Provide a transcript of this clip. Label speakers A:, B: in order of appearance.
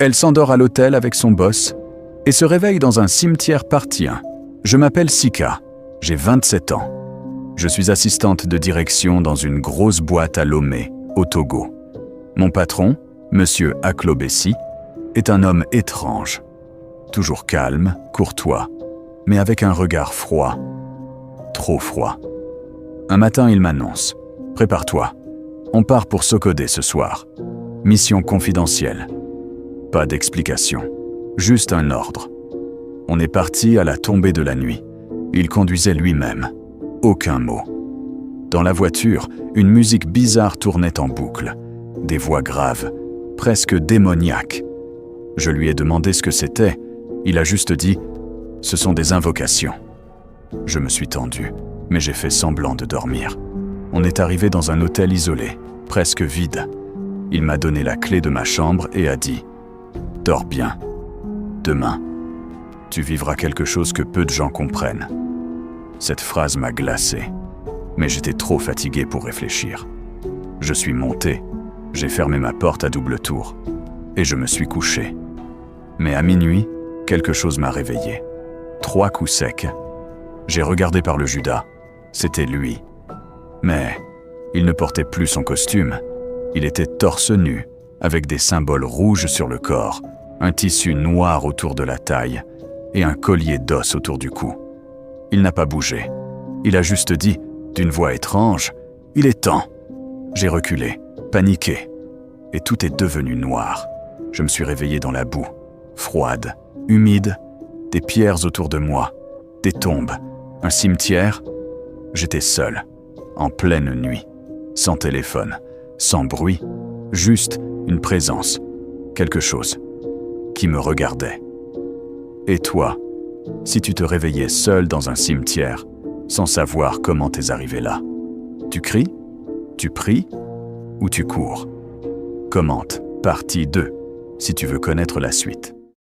A: Elle s'endort à l'hôtel avec son boss et se réveille dans un cimetière partien. Je m'appelle Sika, j'ai 27 ans. Je suis assistante de direction dans une grosse boîte à Lomé, au Togo. Mon patron, Monsieur Aklobessi, est un homme étrange. Toujours calme, courtois, mais avec un regard froid. Trop froid. Un matin, il m'annonce « Prépare-toi, on part pour Sokodé ce soir. Mission confidentielle. » Pas d'explication, juste un ordre. On est parti à la tombée de la nuit. Il conduisait lui-même. Aucun mot. Dans la voiture, une musique bizarre tournait en boucle. Des voix graves, presque démoniaques. Je lui ai demandé ce que c'était. Il a juste dit « Ce sont des invocations ». Je me suis tendu, mais j'ai fait semblant de dormir. On est arrivé dans un hôtel isolé, presque vide. Il m'a donné la clé de ma chambre et a dit « Dors bien. Demain, tu vivras quelque chose que peu de gens comprennent. » Cette phrase m'a glacé, mais j'étais trop fatigué pour réfléchir. Je suis monté, j'ai fermé ma porte à double tour et je me suis couché. Mais à minuit, quelque chose m'a réveillé. 3 coups secs. J'ai regardé par le Judas. C'était lui. Mais il ne portait plus son costume. Il était torse nu, avec des symboles rouges sur le corps, un tissu noir autour de la taille et un collier d'os autour du cou. Il n'a pas bougé. Il a juste dit, d'une voix étrange, « Il est temps !» J'ai reculé, paniqué, et tout est devenu noir. Je me suis réveillé dans la boue, froide, humide, des pierres autour de moi, des tombes, un cimetière. J'étais seul, en pleine nuit, sans téléphone, sans bruit, juste une présence, quelque chose qui me regardait. Et toi, si tu te réveillais seul dans un cimetière, sans savoir comment t'es arrivé là, tu cries, tu pries ou tu cours? Commente partie 2 si tu veux connaître la suite.